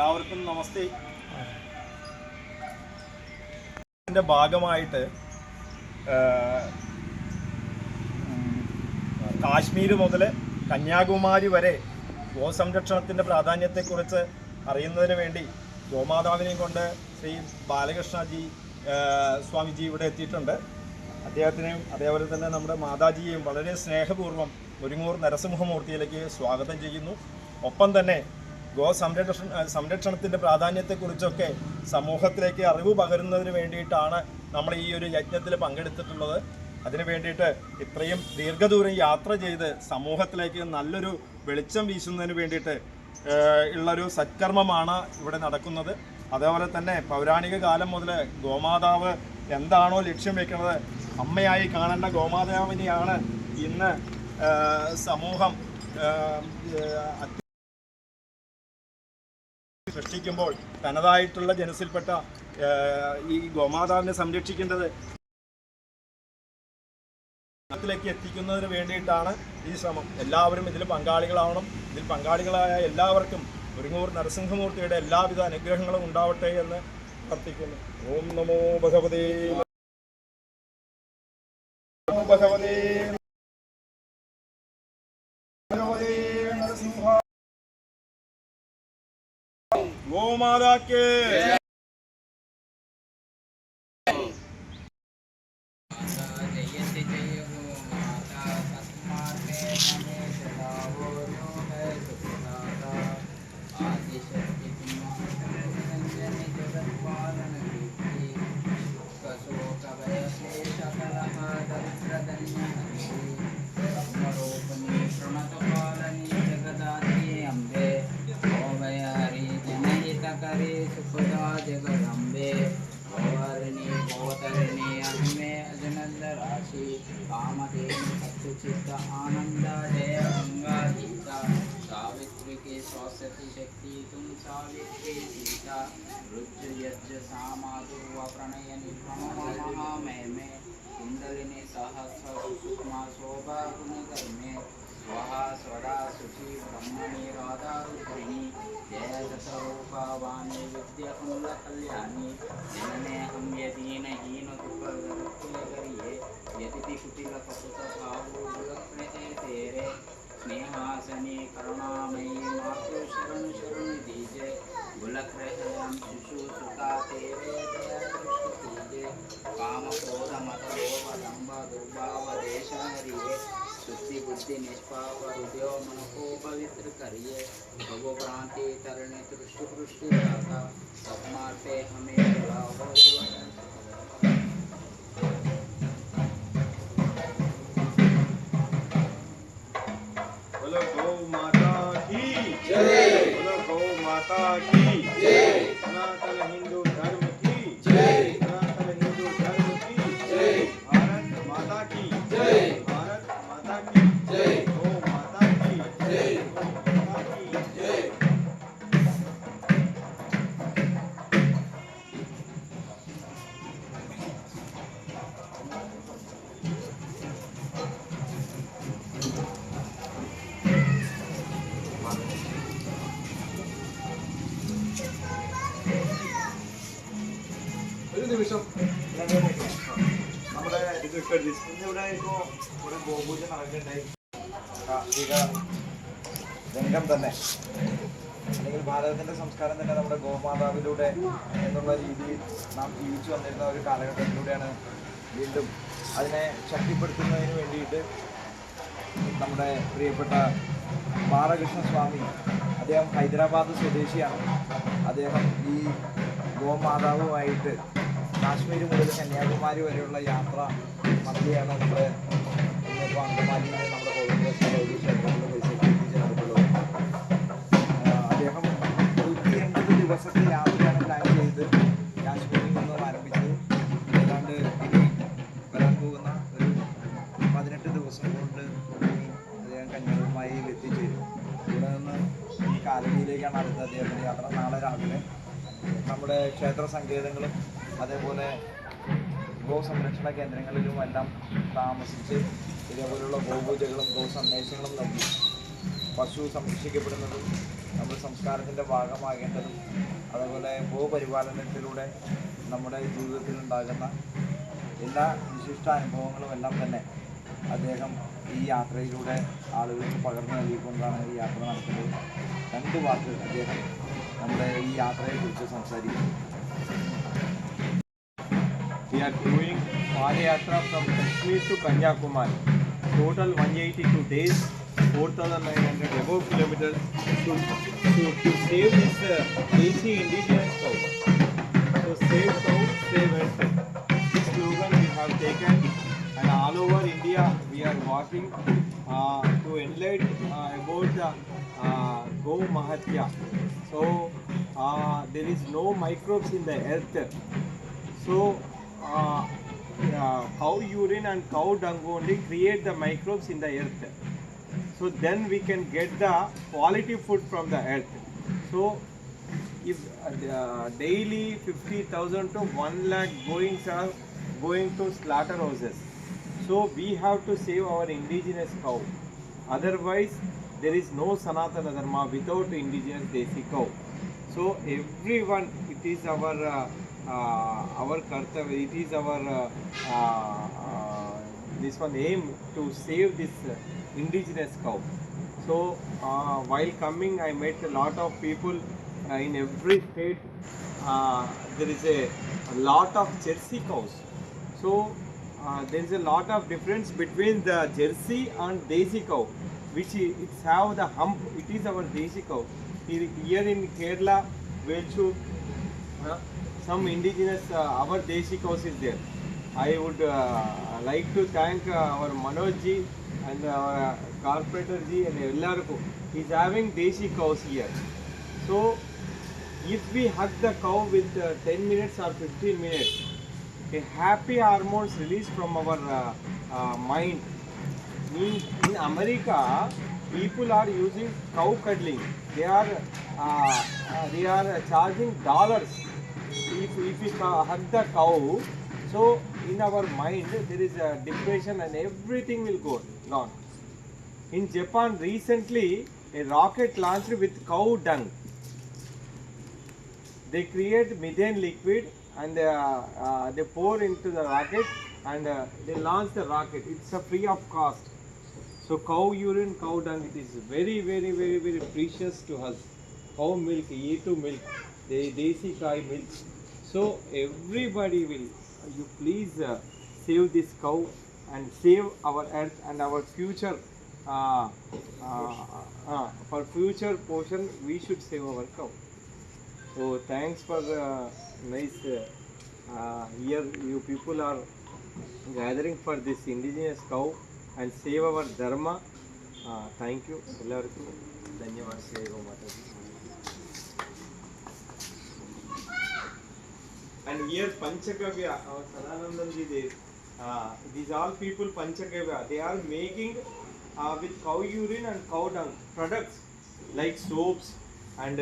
എല്ലാവർക്കും നമസ്തേ. ഇതിൻ്റെ ഭാഗമായിട്ട് കാശ്മീർ മുതൽ കന്യാകുമാരി വരെ ഗോസംരക്ഷണത്തിൻ്റെ പ്രാധാന്യത്തെക്കുറിച്ച് അറിയുന്നതിന് വേണ്ടി ഗോമാതാവിനെയും കൊണ്ട് ശ്രീ ബാലകൃഷ്ണജി സ്വാമിജി ഇവിടെ എത്തിയിട്ടുണ്ട്. അദ്ദേഹത്തിനെയും അതേപോലെ തന്നെ നമ്മുടെ മാതാജിയെയും വളരെ സ്നേഹപൂർവ്വം മുരിങ്ങൂർ നരസിംഹമൂർത്തിയിലേക്ക് സ്വാഗതം ചെയ്യുന്നു. ഒപ്പം തന്നെ സംരക്ഷണത്തിൻ്റെ പ്രാധാന്യത്തെക്കുറിച്ചൊക്കെ സമൂഹത്തിലേക്ക് അറിവ് പകരുന്നതിന് വേണ്ടിയിട്ടാണ് നമ്മൾ ഈ ഒരു യജ്ഞത്തിൽ പങ്കെടുത്തിട്ടുള്ളത്. അതിനു വേണ്ടിയിട്ട് ഇത്രയും ദീർഘദൂരം യാത്ര ചെയ്ത് സമൂഹത്തിലേക്ക് നല്ലൊരു വെളിച്ചം വീശുന്നതിന് വേണ്ടിയിട്ട് ഉള്ളൊരു സത്കർമ്മമാണ് ഇവിടെ നടക്കുന്നത്. അതേപോലെ തന്നെ പൗരാണിക കാലം മുതൽ ഗോമാതാവ് എന്താണോ ലക്ഷ്യം വെക്കുന്നത്, അമ്മയായി കാണേണ്ട ഗോമാതാവിനെയാണ് ഇന്ന് സമൂഹം സൃഷ്ടിക്കുമ്പോൾ തനതായിട്ടുള്ള ജനസിൽപ്പെട്ട ഈ ഗോമാതാവിനെ സംരക്ഷിക്കേണ്ടത് ത്തിലേക്ക് എത്തിക്കുന്നതിന് വേണ്ടിയിട്ടാണ് ഈ ശ്രമം. എല്ലാവരും ഇതിൽ പങ്കാളികളാവണം. ഇതിൽ പങ്കാളികളായ എല്ലാവർക്കും മുരിങ്ങൂർ നരസിംഹമൂർത്തിയുടെ എല്ലാവിധ അനുഗ്രഹങ്ങളും ഉണ്ടാവട്ടെ എന്ന് പ്രാർത്ഥിക്കുന്നു. ഓം നമോ ഭഗവതേ ഭഗവതേ ഭഗവതേ നരസിംഹ ഗോമാതാ കേ आनंद जय गंगा गीता सावित्री के सरस्वती शक्ति तुम सावित्री सीता रुद्र यज्ञ सामाधु व प्रणय निप्रणय में कुंडलिनी सहस्र सुषमा शोभा गुणकर्मे स्वाहा स्वरा शुचि ब्रह्मणि राधा रुद्रिणी जय शतरूपा वाणी विद्या कुंड कल्याणी जिनने हम यदीन हीन करिए यदि कुटिल कपुत भावो तेरे स्नेहासनी करुणामयी मातु शरण शरण दीजे बुलक रहे हम शिशु सुता तेरे दीजे काम क्रोध मत लोभ लंब दुर्भाव देश हरिये शुद्धि बुद्धि निष्पाप हृदय मन को पवित्र करिए भगो भ्रांति तरणे तुष्टि पुष्टि दाता सत्मार्थे हमें बुलाओ सनातन हिंदू धर्म की जय, सनातन हिंदू धर्म की जय, भारत माता की जय, भारत माता की जय, गौ माता की जय, गौ माता की जय। ഒരു നിമിഷം നമ്മുടെ ഇന്നിവിടെ ഇപ്പോൾ ഇവിടെ ഗോപൂജ നടക്കുന്നുണ്ടായി. കാർഷിക രംഗം തന്നെ അല്ലെങ്കിൽ ഭാരതത്തിൻ്റെ സംസ്കാരം തന്നെ നമ്മുടെ ഗോമാതാവിലൂടെ എന്നുള്ള രീതിയിൽ നാം ജീവിച്ചു വന്നിരുന്ന ഒരു കാലഘട്ടത്തിലൂടെയാണ് വീണ്ടും അതിനെ ശക്തിപ്പെടുത്തുന്നതിന് വേണ്ടിയിട്ട് നമ്മുടെ പ്രിയപ്പെട്ട ബാലകൃഷ്ണ സ്വാമി, അദ്ദേഹം ഹൈദരാബാദ് സ്വദേശിയാണ്. അദ്ദേഹം ഈ ഗോമാതാവുമായിട്ട് കാശ്മീർ മുതൽ കന്യാകുമാരി വരെയുള്ള യാത്ര മധ്യയാണ് നമ്മുടെ ഇന്നിപ്പോൾ അങ്കമാലിയിൽ നിന്ന് നമ്മുടെ കോവിഡ് ക്ഷേത്രത്തിൽ പൈസ എത്തിച്ചേർന്നിട്ടുള്ളത്. അദ്ദേഹം 180 ദിവസത്തെ യാത്രയാണ് പ്ലാൻ ചെയ്ത് കാശ്മീരിൽ നിന്നും ആരംഭിച്ചത്. ഏതാണ്ട് ഇനി വരാൻ പോകുന്ന ഒരു 18 ദിവസം കൊണ്ട് അദ്ദേഹം കന്യാകുമാരിയിൽ എത്തിച്ചേരും. ഇവിടെ നിന്ന് ഈ കാലടിയിലേക്കാണ് അടുത്ത അദ്ദേഹത്തിൻ്റെ യാത്ര. നാളെ രാവിലെ നമ്മുടെ ക്ഷേത്ര സങ്കേതങ്ങളും അതേപോലെ ഗോസംരക്ഷണ കേന്ദ്രങ്ങളിലുമെല്ലാം താമസിച്ച് ഇതേപോലുള്ള ഗോപൂജകളും ഗോസന്ദേശങ്ങളും നൽകി പശു സംരക്ഷിക്കപ്പെടുന്നതും നമ്മുടെ സംസ്കാരത്തിൻ്റെ ഭാഗമാകേണ്ടതും അതുപോലെ ഭൂപരിപാലനത്തിലൂടെ നമ്മുടെ ജീവിതത്തിൽ ഉണ്ടാകുന്ന എല്ലാ വിശിഷ്ടാനുഭവങ്ങളും എല്ലാം തന്നെ അദ്ദേഹം ഈ യാത്രയിലൂടെ ആളുകൾക്ക് പകർന്നു നൽകിക്കൊണ്ടാണ് ഈ യാത്ര നടത്തുന്നത്. 2 വാക്ക് അദ്ദേഹം നമ്മുടെ ഈ യാത്രയെക്കുറിച്ച് സംസാരിക്കും. We are doing Padayatra from Kashmir to Kanyakumari. Total 182 days, 4,900 above kilometers to save this Desi indigenous cow. So save cow, save health. This slogan we have taken, and all over India we are working to enlighten about the Go Mahatya. So there is no microbes in the earth. So cow urine and cow dung only create the microbes in the earth. So then we can get the quality food from the earth. So if daily 50,000 to 1 lakh goings are going to slaughterhouses. So we have to save our indigenous cow. Otherwise there is no Sanatana Dharma without indigenous Desi cow. So everyone, it is our kartavya, it is our this one aim to save this indigenous cow. So while coming I met a lot of people in every state. There is a lot of Jersey cows. So there is a lot of difference between the Jersey and Desi cow, which it's have the hump. It is our Desi cow. Here in Kerala, Velchur, some indigenous our Desi cows is there. I would like to thank our Manoj ji and our corporator ji and Ellarku. He is having Desi cows here. So if we hug the cow with 10 minutes or 15 minutes, a happy hormones released from our mind. In America, people are using cow cuddling. They are charging dollars if we hug the cow. So in our mind there is a depression and everything will go gone. In Japan recently a rocket launched with cow dung. They create methane liquid and they pour into the rocket and they launch the rocket. It's a free of cost. So cow urine, cow dung, it is very, very, very, very precious to us. Cow milk, E2 milk, the Desi Kai milk. So everybody will, you please save this cow and save our earth and our future. For future portion, we should save our cow. So thanks for the nice. Here you people are gathering for this indigenous cow and save our dharma. Thank you. Ellarku ಧನ್ಯವಾದ. ಜೈ ಗೋ Mataji. And here Panchagavya, our Sadanandan ji, these all people Panchagavya, they are making with cow urine and cow dung products like soaps and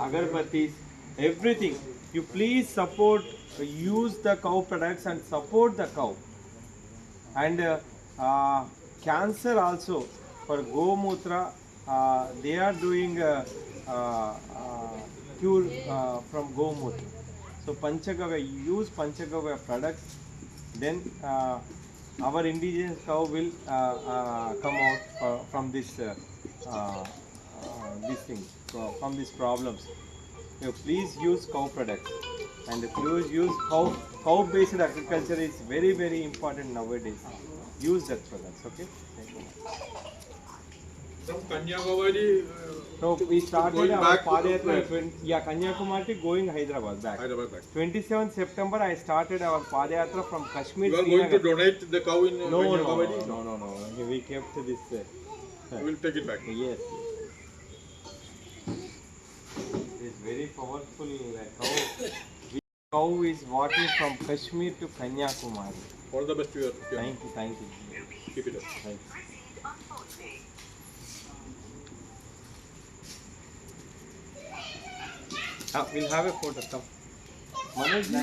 agarbattis, everything. You please support, use the cow products and support the cow. And cancer also, for Gomutra, they are doing cure from Gomutra. So Panchagavya, use Panchagavya products, then our indigenous cow will come out from these things, from these problems. So please use cow products and please use cow based agriculture is very, very important nowadays. Use that products, okay? Thank you. From Kanyakumari, So we started going our back to Padayatra, where? Kanyakumari going Hyderabad back. 27th September I started our Padayatra from Kashmir. you are going to donate the cow in No. Kanyakumari? We kept this. You will take it back. Yes. It's very powerful cow. Cow is walking from Kashmir to Kanyakumari. All the best to your Thank you. Keep it up. Thank you. We'll have a photo. Come. Manoj ji.